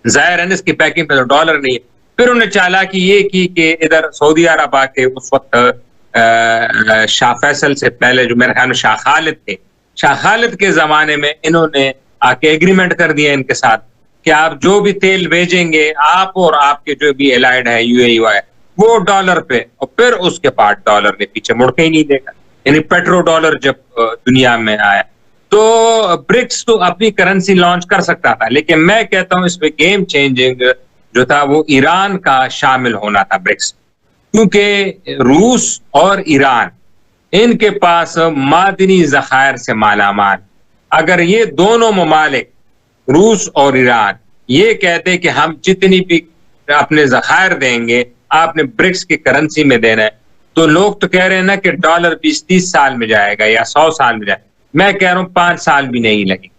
जाहिर है इसकी पैकिंग पे तो डॉलर नहीं है। फिर उन्होंने चालाकी ये की कि इधर सऊदी अरब आके उस वक्त शाह फैसल से पहले जो मेरे ख्याल में शाह खालिद थे, शाह खालिद के जमाने में इन्होंने आके एग्रीमेंट कर दिया इनके साथ कि आप जो भी तेल भेजेंगे, आप और आपके जो भी एलाइड है यूएई वो डॉलर पे, और फिर उसके बाद डॉलर ने पीछे मुड़ के ही नहीं देखा। यानी पेट्रो डॉलर जब दुनिया में आया तो ब्रिक्स तो अपनी करेंसी लॉन्च कर सकता था, लेकिन मैं कहता हूं इसमें गेम चेंजिंग जो था वो ईरान का शामिल होना था ब्रिक्स, क्योंकि रूस और ईरान इनके पास मादनी जखायर से मालामाल। अगर ये दोनों ममालिक रूस और ईरान ये कहते कि हम जितनी भी अपने जखायर देंगे आपने ब्रिक्स की करेंसी में देना है, तो लोग तो कह रहे हैं ना कि डॉलर 20-30 साल में जाएगा या 100 साल में जाएगा। मैं कह रहा हूं 5 साल भी नहीं लगे,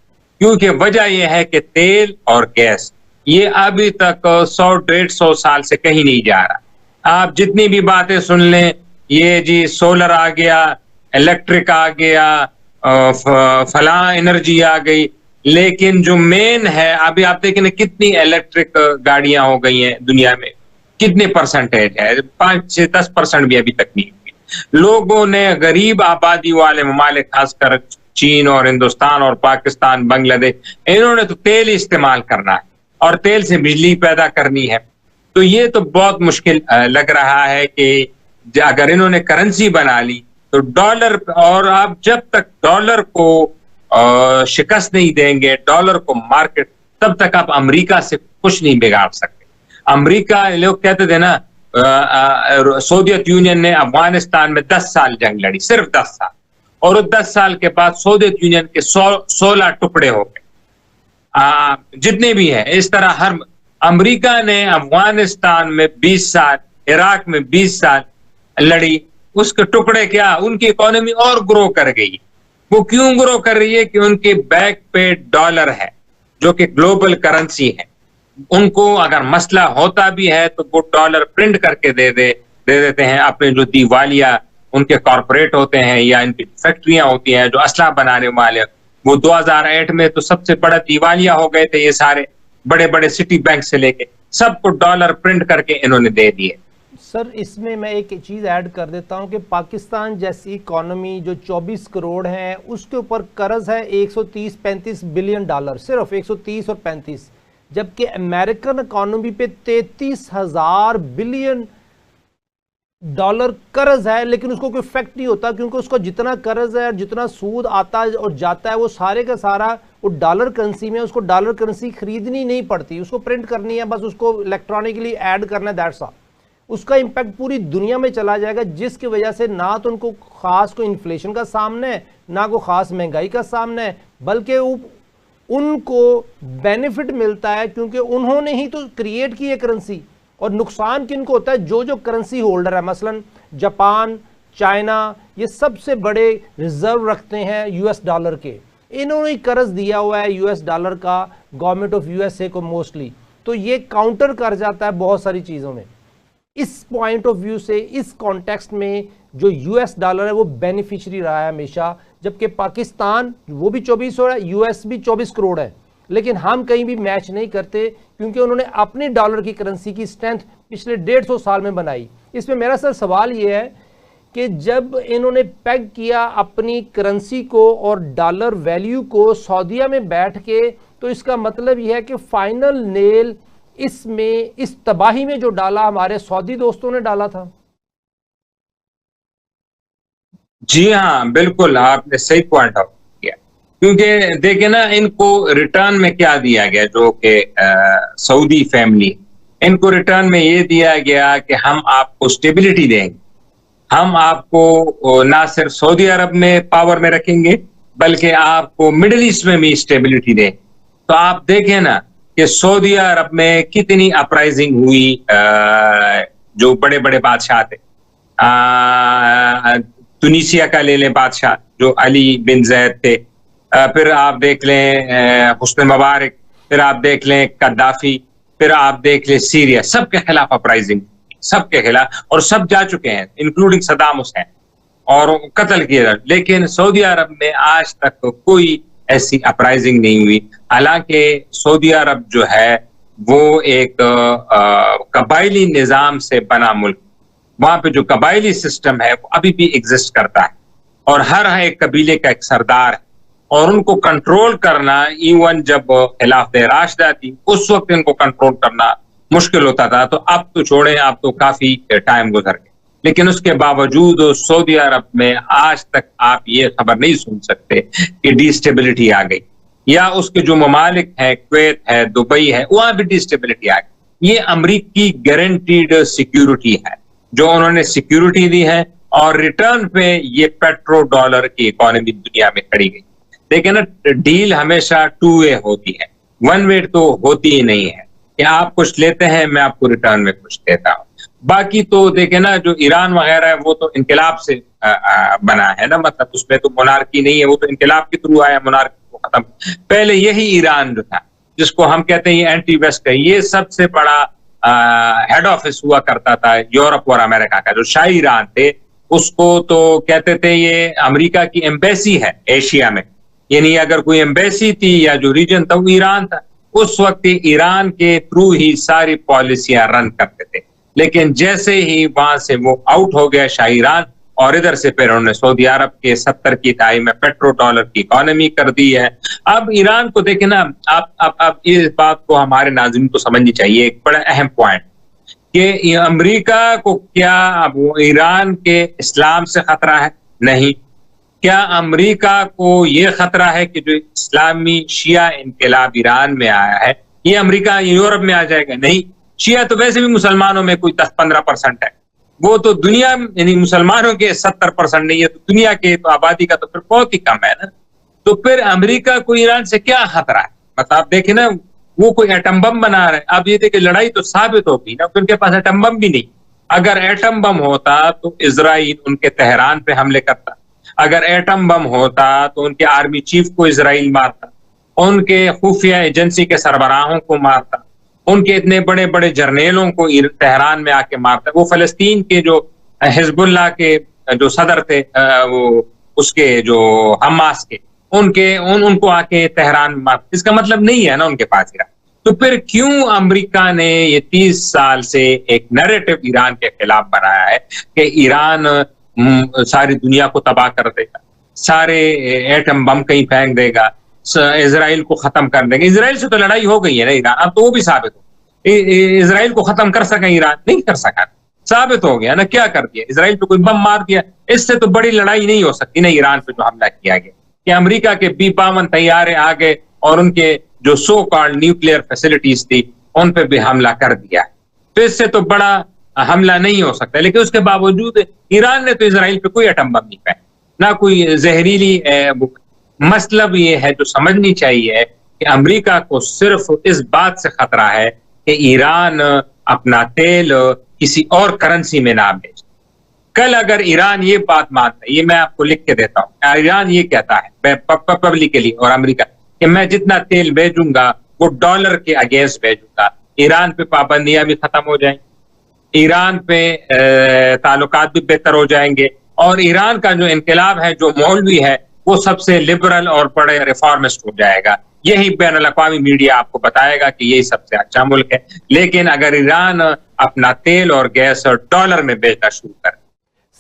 क्योंकि वजह यह है कि तेल और गैस ये अभी तक 100-150 साल से कहीं नहीं जा रहा। आप जितनी भी बातें सुन लें, ये जी सोलर आ गया, इलेक्ट्रिक आ गया, फलां एनर्जी आ गई, लेकिन जो मेन है, अभी आप देखें ना कितनी इलेक्ट्रिक गाड़ियां हो गई हैं दुनिया में, कितने परसेंटेज है, 5-10% भी अभी तक नहीं हुई। लोगों ने, गरीब आबादी वाले ममालिक खासकर चीन और हिंदुस्तान और पाकिस्तान, बांग्लादेश, इन्होंने तो तेल ही इस्तेमाल करना है और तेल से बिजली पैदा करनी है। तो ये तो बहुत मुश्किल लग रहा है कि अगर इन्होंने करेंसी बना ली तो डॉलर, और आप जब तक डॉलर को शिकस्त नहीं देंगे, डॉलर को मार्केट, तब तक आप अमेरिका से कुछ नहीं बिगाड़ सकते। अमेरिका, लोग कहते थे ना, सोवियत यूनियन ने अफगानिस्तान में 10 साल जंग लड़ी, सिर्फ 10 साल, और 10 साल के बाद सोवियत यूनियन के 16 टुकड़े हो गए, जितने भी है। इस तरह हर अमेरिका ने अफगानिस्तान में 20 साल, इराक में 20 साल लड़ी, उसके टुकड़े क्या, उनकी इकोनॉमी और ग्रो कर गई। वो क्यों ग्रो कर रही है कि उनके बैक पे डॉलर है जो कि ग्लोबल करेंसी है। उनको अगर मसला होता भी है तो वो डॉलर प्रिंट करके दे देते हैं अपने जो दिवालिया उनके कॉर्पोरेट होते हैं या इनकी फैक्ट्रियां होती हैं जो असला बनाने वाले, वो 2008 में तो सबसे बड़ा दिवालिया हो गए थे। ये सारे बड़े बड़े सिटी बैंक से लेके सबको डॉलर प्रिंट करके इन्होंने दे दिए। सर इसमें मैं एक चीज़ ऐड कर देता हूं कि पाकिस्तान जैसी इकॉनमी जो 24 करोड़ है उसके ऊपर कर्ज है 130-35 बिलियन डॉलर, सिर्फ 130 और 35, जबकि अमेरिकन इकॉनमी पे 33,000 बिलियन डॉलर कर्ज है, लेकिन उसको कोई इफेक्ट नहीं होता क्योंकि उसको जितना कर्ज है और जितना सूद आता है और जाता है वो सारे का सारा वो डॉलर करेंसी में, उसको डॉलर करेंसी खरीदनी नहीं पड़ती, उसको प्रिंट करनी है, बस उसको इलेक्ट्रॉनिकली ऐड करना है, दैट्स ऑल। उसका इम्पैक्ट पूरी दुनिया में चला जाएगा, जिसकी वजह से ना तो उनको खास कोई इन्फ्लेशन का सामना है, ना को खास महंगाई का सामना है, बल्कि उनको बेनिफिट मिलता है क्योंकि उन्होंने ही तो क्रिएट की है करेंसी। और नुकसान किनको होता है? जो करेंसी होल्डर है, मसलन जापान, चाइना, ये सबसे बड़े रिजर्व रखते हैं यूएस डॉलर के, इन्होंने कर्ज दिया हुआ है यूएस डॉलर का गवर्नमेंट ऑफ यूएसए को मोस्टली, तो ये काउंटर कर जाता है बहुत सारी चीज़ों में। इस पॉइंट ऑफ व्यू से, इस कॉन्टेक्स्ट में जो यूएस डॉलर है वो बेनिफिशियरी रहा है हमेशा, जबकि पाकिस्तान वो भी 24 हो रहा है, यूएस भी 24 करोड़ है, लेकिन हम कहीं भी मैच नहीं करते क्योंकि उन्होंने अपनी डॉलर की करेंसी की स्ट्रेंथ पिछले 150 साल में बनाई। इसमें मेरा सर सवाल ये है कि जब इन्होंने पैग किया अपनी करेंसी को और डॉलर वैल्यू को सऊदीया में बैठ के, तो इसका मतलब यह है कि फाइनल नेल इसमें, इस तबाही में जो डाला हमारे सऊदी दोस्तों ने डाला था। जी हाँ, बिल्कुल आपने सही पॉइंट आउट किया, क्योंकि देखिए ना, इनको रिटर्न में क्या दिया गया, जो कि सऊदी फैमिली, इनको रिटर्न में ये दिया गया कि हम आपको स्टेबिलिटी देंगे, हम आपको ना सिर्फ सऊदी अरब में पावर में रखेंगे बल्कि आपको मिडिल ईस्ट में भी स्टेबिलिटी दें। तो आप देखें ना कि सऊदी अरब में कितनी अपराइजिंग हुई, जो बड़े बड़े बादशाह थे, तुनिसिया का ले लें बादशाह जो अली बिन जैद थे, फिर आप देख लें हुस्न मुबारक, फिर आप देख लें कद्दाफी, फिर आप देख लें सीरिया, सबके खिलाफ अपराइजिंग, सबके खिलाफ, और सब जा चुके हैं इंक्लूडिंग सद्दाम हुसैन, और कत्ल किया। लेकिन सऊदी अरब में आज तक कोई ऐसी अपराइजिंग नहीं हुई। हालांकि सऊदी अरब जो है वो एक कबायली निजाम से बना मुल्क, वहां पे जो कबायली सिस्टम है वो अभी भी एग्जिस्ट करता है और हर एक कबीले का एक सरदार है, और उनको कंट्रोल करना, इवन जब खिलाफत राशिदा थी उस वक्त इनको कंट्रोल करना मुश्किल होता था। तो अब तो छोड़ें, अब तो काफी टाइम गुजर गया, लेकिन उसके बावजूद सऊदी अरब में आज तक आप ये खबर नहीं सुन सकते कि डिस्टेबिलिटी आ गई, या उसके जो ममालिक हैं, कुवैत है, दुबई है, वहां भी डिस्टेबिलिटी आ गई। ये अमरीकी गारंटीड सिक्योरिटी है जो उन्होंने सिक्योरिटी दी है, और रिटर्न पे ये पेट्रो डॉलर की इकोनॉमी दुनिया में खड़ी गई। देखिए ना, डील हमेशा 2 वे होती है, 1 वे तो होती ही नहीं है कि आप कुछ लेते हैं मैं आपको रिटर्न में कुछ देता हूं। बाकी तो देखे ना, जो ईरान वगैरह है वो तो इनकलाब से बना है ना, मतलब उसमें तो मोनार्की नहीं है, वो तो इनकलाब के थ्रू आया, मोनार्की को खत्म। पहले यही ईरान जो था, जिसको हम कहते हैं एंटी वेस्ट है, ये सबसे बड़ा हेड ऑफिस हुआ करता था यूरोप और अमेरिका का। जो शाही ईरान थे उसको तो कहते थे ये अमेरिका की एम्बेसी है एशिया में, यानी अगर कोई एम्बेसी थी या जो रीजन था वो ईरान था। उस वक्त ईरान के थ्रू ही सारी पॉलिसियां रन करते थे, लेकिन जैसे ही वहां से वो आउट हो गया शाही ईरान, और इधर से फिर उन्होंने सऊदी अरब के 70 की दहाई में पेट्रो डॉलर की इकोनॉमी कर दी है। अब ईरान को देखे ना, आप इस बात को हमारे नाज़रीन को समझनी चाहिए, एक बड़ा अहम पॉइंट, कि अमेरिका को क्या अब ईरान के इस्लाम से खतरा है? नहीं। क्या अमेरिका को यह खतरा है कि जो इस्लामी शिया इनकलाब ईरान में आया है ये अमेरिका यूरोप में आ जाएगा? नहीं। शिया तो वैसे भी मुसलमानों में कोई 10-15% है, वो तो दुनिया यानी मुसलमानों के 70% नहीं है, तो दुनिया के तो आबादी का तो फिर बहुत ही कम है ना। तो फिर अमेरिका को ईरान से क्या खतरा है? मतलब आप देखें ना, वो कोई एटम बम बना रहे हैं। अब ये देखिए, लड़ाई तो साबित होगी ना, तो उनके पास एटम बम भी नहीं। अगर एटम बम होता तो इजराइल उनके तेहरान पे हमले करता, अगर एटम बम होता तो उनके आर्मी चीफ को इजराइल मारता, उनके खुफिया एजेंसी के सरबराहों को मारता, उनके इतने बड़े बड़े जर्नेलों को तेहरान में आके मारता। वो फलस्तीन के जो हिजबुल्लाह के जो सदर थे, वो उसके जो हमास के, उनको आके तेहरान में मारता। इसका मतलब नहीं है ना उनके पास ईरान। तो फिर क्यों अमेरिका ने ये 30 साल से एक नैरेटिव ईरान के खिलाफ बनाया है कि ईरान सारी दुनिया को तबाह कर देगा, सारे एटम बम कहीं फेंक देगा, इजराइल को खत्म कर देंगे। इजराइल से तो लड़ाई हो गई है ना ईरान, अब तो वो भी साबित हो। इजराइल को खत्म कर सका ईरान? नहीं कर सका, साबित हो गया ना। क्या कर दिया? इजराइल पे कोई बम मार दिया। इससे तो बड़ी लड़ाई नहीं हो सकती ना ईरान पे जो हमला किया गया, कि अमेरिका के B-52 तैयारे आ गए और उनके जो सो कॉल्ड न्यूक्लियर फैसिलिटीज थी उन पे भी हमला कर दिया। तो इससे तो बड़ा हमला नहीं हो सकता। लेकिन उसके बावजूद ईरान ने तो इजराइल पे कोई एटम बम नहीं फेंका, ना कोई जहरीली। मतलब ये है, जो समझनी चाहिए कि अमेरिका को सिर्फ इस बात से खतरा है कि ईरान अपना तेल किसी और करेंसी में ना बेचे। कल अगर ईरान ये बात मानता है, ये मैं आपको लिख के देता हूं, ईरान ये कहता है पब्लिकली और अमेरिका कि मैं जितना तेल भेजूंगा वो डॉलर के अगेंस्ट भेजूंगा, ईरान पे पाबंदियां भी खत्म हो जाएंगी, ईरान पे ताल्लुकात भी बेहतर हो जाएंगे, और ईरान का जो इनकलाब है, जो मौलवी है, वो सबसे लिबरल और बड़े रिफॉर्मिस्ट हो जाएगा। यही बैनुल अक़वामी मीडिया आपको बताएगा कि यही सबसे अच्छा मुल्क है। लेकिन अगर ईरान अपना तेल और गैस और डॉलर में बेचना शुरू करे।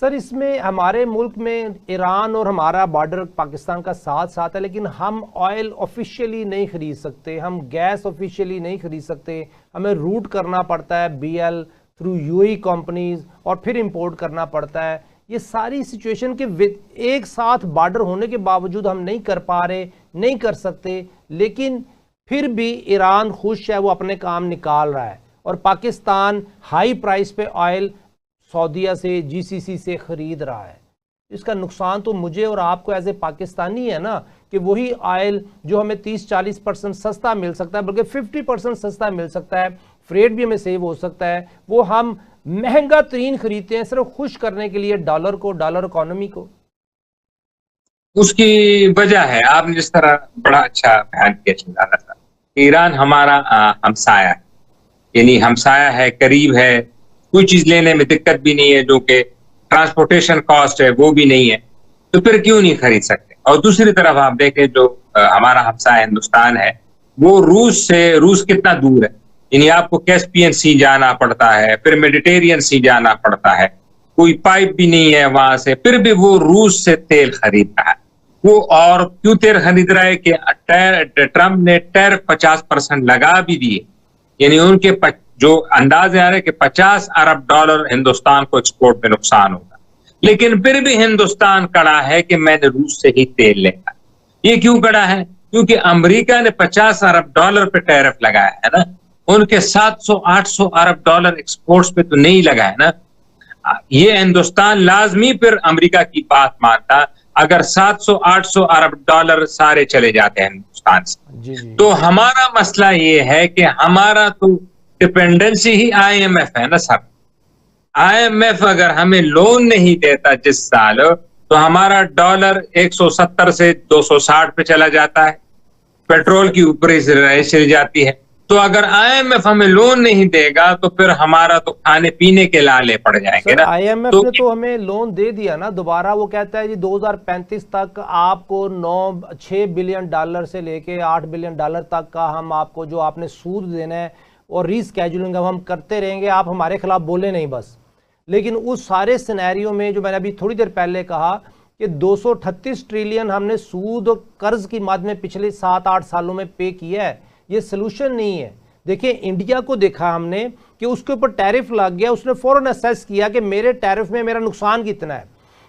सर, इसमें हमारे मुल्क में ईरान और हमारा बॉर्डर पाकिस्तान का साथ साथ है, लेकिन हम ऑयल ऑफिशियली नहीं खरीद सकते, हम गैस ऑफिशियली नहीं खरीद सकते, हमें रूट करना पड़ता है BL थ्रू UAE कंपनीज और फिर इंपोर्ट करना पड़ता है। ये सारी सिचुएशन के एक साथ बॉर्डर होने के बावजूद हम नहीं कर पा रहे, नहीं कर सकते, लेकिन फिर भी ईरान खुश है, वो अपने काम निकाल रहा है और पाकिस्तान हाई प्राइस पे ऑयल सऊदीया से GCC से ख़रीद रहा है। इसका नुकसान तो मुझे और आपको एज ए पाकिस्तानी है ना, कि वही ऑयल जो हमें 30-40% सस्ता मिल सकता है, बल्कि 50% सस्ता मिल सकता है, फ्रेट भी हमें सेव हो सकता है, वो हम महंगा तरीन खरीदते हैं सिर्फ खुश करने के लिए डॉलर को, डॉलर इकोनॉमी को। उसकी वजह है, आपने जिस तरह बड़ा अच्छा बयान किया समझाना था, ईरान हमारा हमसाया है, यानी हमसाया है, करीब है, कोई चीज लेने में दिक्कत भी नहीं है, जो कि ट्रांसपोर्टेशन कॉस्ट है वो भी नहीं है, तो फिर क्यों नहीं खरीद सकते। और दूसरी तरफ आप देखें, जो हमारा हमसाया हिंदुस्तान है, वो रूस कितना दूर है, यानी आपको कैस्पियन सी जाना पड़ता है, फिर मेडिटेरियन सी जाना पड़ता है, कोई पाइप भी नहीं है वहां से, फिर भी वो रूस से तेल खरीद रहा है। वो और क्यों तेल खरीद रहा है कि ट्रंप ने टैरिफ 50% लगा भी दिए, यानी उनके जो अंदाजे आ रहे हैं कि $50 अरब हिंदुस्तान को एक्सपोर्ट में नुकसान होगा, लेकिन फिर भी हिंदुस्तान कड़ा है कि मैंने रूस से ही तेल लेना। ये क्यों कड़ा है? क्योंकि अमेरिका ने $50 अरब पे टैरिफ लगाया है ना, उनके 700-800 अरब एक्सपोर्ट्स पे तो नहीं लगा है ना। ये हिंदुस्तान लाजमी फिर अमेरिका की बात मानता अगर 700-800 अरब सारे चले जाते हैं हिंदुस्तान से। तो हमारा मसला ये है कि हमारा तो डिपेंडेंसी ही IMF है ना सर। IMF अगर हमें लोन नहीं देता जिस साल, तो हमारा डॉलर 170 से 260 पे चला जाता है, पेट्रोल की ऊपरी चली जाती है। तो अगर IMF हमें लोन नहीं देगा तो फिर हमारा तो खाने पीने के लाले पड़ जाएंगे ना। IMF ने तो हमें लोन दे दिया ना दोबारा, वो कहता है जी 2035 तक आपको 6 बिलियन डॉलर से लेके 8 बिलियन डॉलर तक का हम आपको जो आपने सूद देना है और रीस्केड्यूलिंग हम करते रहेंगे, आप हमारे खिलाफ बोले नहीं बस। लेकिन उस सारे सिनेरियो में जो मैंने अभी थोड़ी देर पहले कहा कि 238 ट्रिलियन हमने सूद और कर्ज की मद में पिछले 7-8 सालों में पे किया है, ये सोल्यूशन नहीं है। देखिए इंडिया को देखा हमने कि उसके ऊपर टैरिफ लग गया, उसने फौरन असेस किया कि मेरे टैरिफ में मेरा नुकसान कितना है।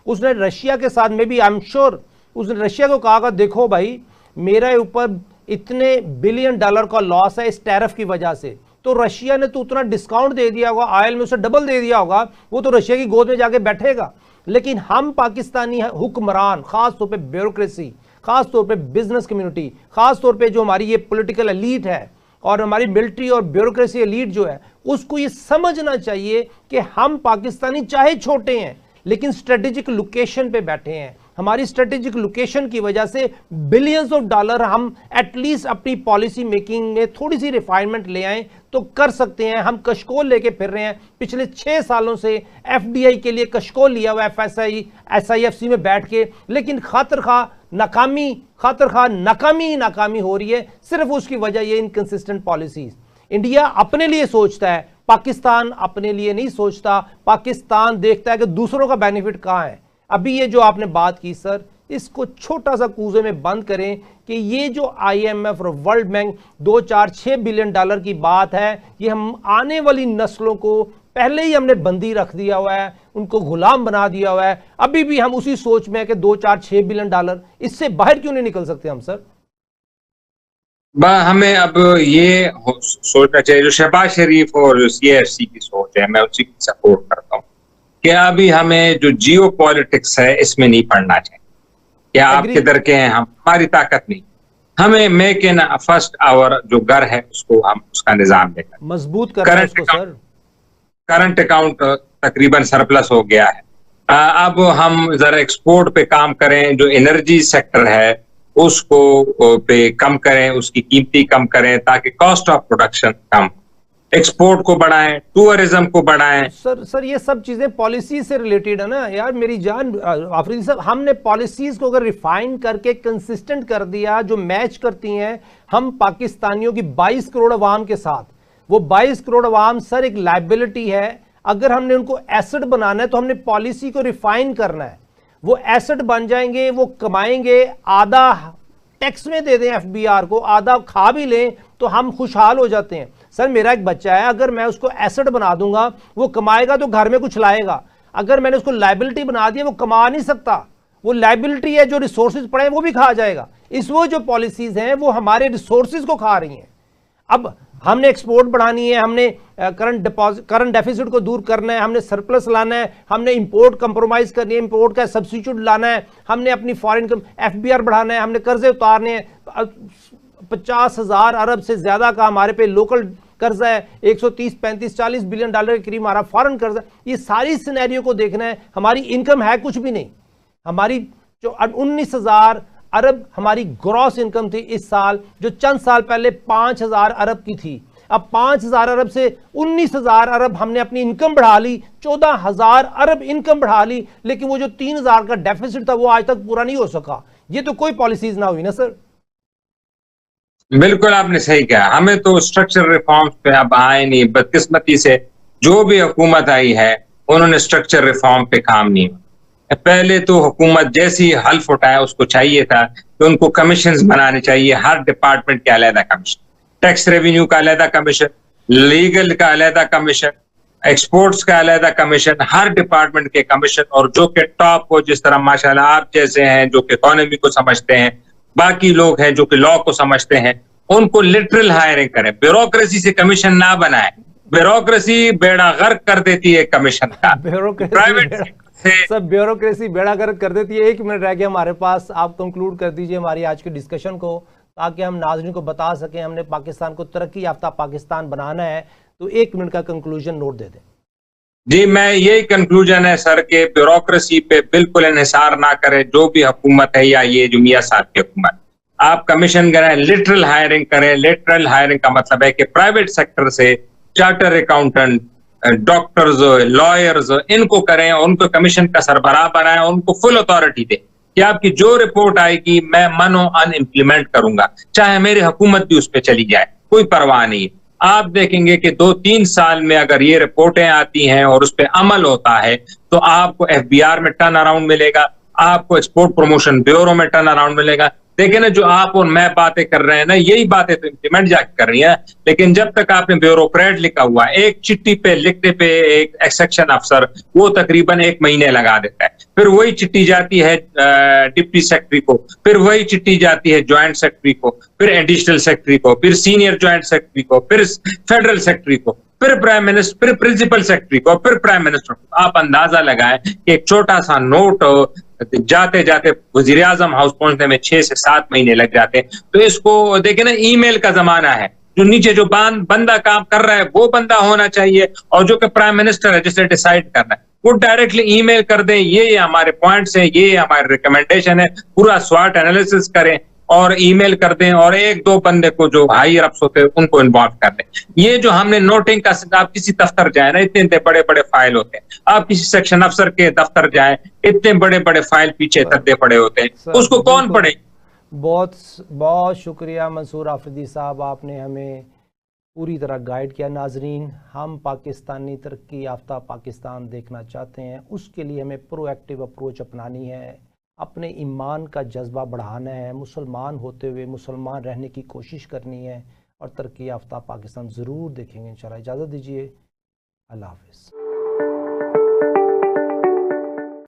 उसने रशिया के साथ में भी आई एम श्योर उसने रशिया को कहा देखो भाई मेरे ऊपर इतने बिलियन डॉलर का लॉस है इस टैरिफ की वजह से, तो रशिया ने तो उतना डिस्काउंट दे दिया होगा, ऑयल में उसे डबल दे दिया होगा, वो तो रशिया की गोद में जाके बैठेगा। लेकिन हम पाकिस्तानी हुक्मरान, खास तौर पे ब्यूरोक्रेसी, खास तौर पे बिजनेस कम्युनिटी, खास तौर पे जो हमारी ये पॉलिटिकल एलीट है और हमारी मिलिट्री और ब्यूरोक्रेसी एलीट जो है, उसको ये समझना चाहिए कि हम पाकिस्तानी चाहे छोटे हैं लेकिन स्ट्रेटेजिक लोकेशन पे बैठे हैं। हमारी स्ट्रेटेजिक लोकेशन की वजह से बिलियंस ऑफ डॉलर हम एटलीस्ट अपनी पॉलिसी मेकिंग में थोड़ी सी रिफाइनमेंट ले आए तो कर सकते हैं। हम कशकोल लेके फिर रहे हैं, पिछले 6 सालों से FDI के लिए कशकोल लिया हुआ FSI SIFC में बैठ के, लेकिन खातिर खा नाकामी खातर खा नाकामी हो रही है। सिर्फ उसकी वजह ये इनकंसिस्टेंट पॉलिसीज। इंडिया अपने लिए सोचता है, पाकिस्तान अपने लिए नहीं सोचता। पाकिस्तान देखता है कि दूसरों का बेनिफिट कहाँ है। अभी ये जो आपने बात की सर, इसको छोटा सा कूजे में बंद करें कि ये जो IMF और वर्ल्ड बैंक 2-4-6 बिलियन डॉलर की बात है, ये हम आने वाली नस्लों को पहले ही हमने बंदी रख दिया हुआ है, उनको गुलाम बना दिया हुआ है। अभी भी हम उसी सोच में है कि 2-4-6 बिलियन डॉलर, इससे बाहर क्यों नहीं निकल सकते हम सर? हमें अब ये सोचना चाहिए, जो शहबाज शरीफ और CFC की सोच है, मैं उसी की सपोर्ट करता हूँ कि अभी हमें जो जियो पॉलिटिक्स है इसमें नहीं पड़ना चाहिए। क्या आप किधर के हैं, हमारी ताकत नहीं। हमें मेक इन फर्स्ट आवर जो घर है उसको हम उसका निजाम देकर मजबूत करना है उसको सर। करंट अकाउंट तकरीबन सरप्लस हो गया है। अब हम जरा एक्सपोर्ट पे काम करें, जो एनर्जी सेक्टर है उसको पे कम करें, उसकी कीमती कम करें ताकि cost of production come, export को बढ़ाएं, टूरिज्म को बढ़ाएं। सर ये सब चीजें पॉलिसी से रिलेटेड है ना यार मेरी जान आफरीदी साहब। हमने पॉलिसीज को अगर रिफाइन करके कंसिस्टेंट कर दिया जो मैच करती हैं हम पाकिस्तानियों की 22 करोड़ अवाम के साथ, वो 22 करोड़ अवाम सर एक लाइबिलिटी है। अगर हमने उनको एसेट बनाना है तो हमने पॉलिसी को रिफाइन करना है। वो एसेट बन जाएंगे, वो कमाएंगे, आधा टैक्स में दे दें FBR को, आधा खा भी लें तो हम खुशहाल हो जाते हैं। सर मेरा एक बच्चा है, अगर मैं उसको एसेट बना दूंगा वो कमाएगा तो घर में कुछ लाएगा। अगर मैंने उसको लाइबिलिटी बना दिया वो कमा नहीं सकता, वो लाइबिलिटी है, जो रिसोर्सेज पड़े वो भी खा जाएगा। इस वो जो पॉलिसीज हैं वो हमारे रिसोर्सेज को खा रही हैं। अब हमने एक्सपोर्ट बढ़ानी है, हमने करंट डेफिसिट को दूर करना है, हमने सरप्लस लाना है, हमने इंपोर्ट कंप्रोमाइज करनी है, इंपोर्ट का सब्स्टिट्यूट लाना है, हमने अपनी फॉरेन FBR बढ़ाना है, हमने कर्जे उतारने हैं। 50,000 अरब से ज्यादा का हमारे पे लोकल कर्जा है, 130, 35, 40 बिलियन डॉलर के करीब हमारा फॉरेन कर्जा। ये सारी सिनेरियो को देखना है। हमारी इनकम है कुछ भी नहीं, हमारी जो 19,000 अरब हमारी ग्रॉस इनकम थी इस साल, जो चंद साल पहले 5,000 अरब की थी। अब 5,000 अरब से 19,000 अरब हमने अपनी इनकम बढ़ा ली, 14,000 अरब इनकम बढ़ा ली, लेकिन वो जो 3,000 का डेफिसिट था वो आज तक पूरा नहीं हो सका। ये तो कोई पॉलिसीज ना हुई ना सर। बिल्कुल आपने सही कहा। हमें तो स्ट्रक्चर रिफॉर्म्स पे अब आए नहीं। बदकिस्मती से जो भी हुकूमत आई है उन्होंने स्ट्रक्चर रिफॉर्म पे काम नहीं। पहले तो हुकूमत जैसी हल्फ उठाया उसको चाहिए था कि उनको कमीशंस बनाने चाहिए, हर डिपार्टमेंट के अलग कमीशन, टैक्स रेवेन्यू का अलग कमीशन, लीगल का अलग कमीशन, एक्सपोर्ट्स का अलग कमीशन, हर डिपार्टमेंट के कमीशन। और जो कि टॉप हो, जिस तरह माशाल्लाह आप जैसे हैं जो कि इकोनॉमी को समझते हैं, बाकी लोग हैं जो कि लॉ को समझते हैं, उनको लिटरल हायरिंग करें, ब्यूरोक्रेसी से कमीशन ना बनाए। ब्यूरोक्रेसी बेड़ा गर्क कर देती है कमीशन का, प्राइवेट सब ब्यूरोक्रेसी बेड़ा गर्क कर देती है। 1 मिनट रह गया हमारे पास, आप कंक्लूड कर दीजिए हमारी आज की डिस्कशन को ताकि हम नाज़रीन को बता सकें हमने पाकिस्तान को तरक्की याफ्ता पाकिस्तान बनाना है। तो 1 मिनट का कंक्लूजन नोट दे दें। जी, मैं यही कंक्लूजन है सर के ब्यूरोक्रेसी पे बिल्कुल इन्हिसार ना करें। जो भी हुकूमत है या ये जो मियां साहब की हुकूमत, आप कमीशन करें, लिटरल हायरिंग करें। लिटरल हायरिंग का मतलब है कि प्राइवेट सेक्टर से चार्टर अकाउंटेंट, डॉक्टर्स, लॉयर्स, इनको करें, उनको कमीशन का सरबराह बनाएं, उनको फुल अथॉरिटी दे कि आपकी जो रिपोर्ट आएगी मैं मनो अन इम्प्लीमेंट करूंगा, चाहे मेरी हुकूमत भी उस पर चली जाए, कोई परवाह नहीं। आप देखेंगे कि 2-3 साल में अगर ये रिपोर्टें आती हैं और उस पर अमल होता है तो आपको FBR में टर्न अराउंड मिलेगा, आपको एक्सपोर्ट प्रमोशन ब्यूरो में टर्न अराउंड मिलेगा। देखिए ना, जो आप और मैं बातें कर रहे हैं ना, यही बातें तो इम्प्लीमेंट जाके कर रही हैं। लेकिन जब तक आपने ब्यूरोक्रेट लिखा हुआ, एक चिट्ठी पे लिखने पे एक सेक्शन अफसर वो तकरीबन 1 महीने लगा देता है, फिर वही चिट्ठी जाती है डिप्टी सेक्रेटरी को, फिर वही चिट्ठी जाती है ज्वाइंट सेक्रेटरी को, फिर एडिशनल सेक्रेटरी को, फिर सीनियर ज्वाइंट सेक्रेटरी को, फिर फेडरल सेक्रेटरी को, फिर प्राइम मिनिस्टर, फिर प्रिंसिपल सेक्रेटरी को, फिर प्राइम मिनिस्टर को। आप अंदाजा लगाएं कि एक छोटा सा नोट जाते जाते वजीर आजम हाउस पहुंचने में 6 से 7 महीने लग जाते हैं। तो इसको देखे ना, ईमेल का जमाना है। जो नीचे जो बंदा काम कर रहा है वो बंदा होना चाहिए, और जो कि प्राइम मिनिस्टर है जिसे डिसाइड करना है वो डायरेक्टली ईमेल कर दें, ये हमारे पॉइंट्स हैं, ये हमारे रिकमेंडेशन है, पूरा स्वाट एनालिसिस करें और ईमेल कर दें और एक दो बंदे को जो हायर अप्स होते हैं उनको इन्वॉल्व कर दें। ये जो हमने नोटिंग का, आप किसी दफ्तर जाए ना, इतने बड़े बड़े फाइल होते हैं, आप किसी सेक्शन अफसर के दफ्तर जाए, इतने बड़े बड़े फाइल पीछे तद्दे पड़े होते हैं, उसको कौन पढ़े? बहुत बहुत शुक्रिया मंसूर आफरीदी साहब, आपने हमें पूरी तरह गाइड किया। नाजरीन, हम पाकिस्तानी तरक्की याफ्ता पाकिस्तान देखना चाहते हैं, उसके लिए हमें प्रोएक्टिव अप्रोच अपनानी है, अपने ईमान का जज्बा बढ़ाना है, मुसलमान होते हुए मुसलमान रहने की कोशिश करनी है और तरक्की याफ्ता पाकिस्तान ज़रूर देखेंगे इंशाल्लाह। इजाज़त दीजिए, अल्लाह हाफ़िज़।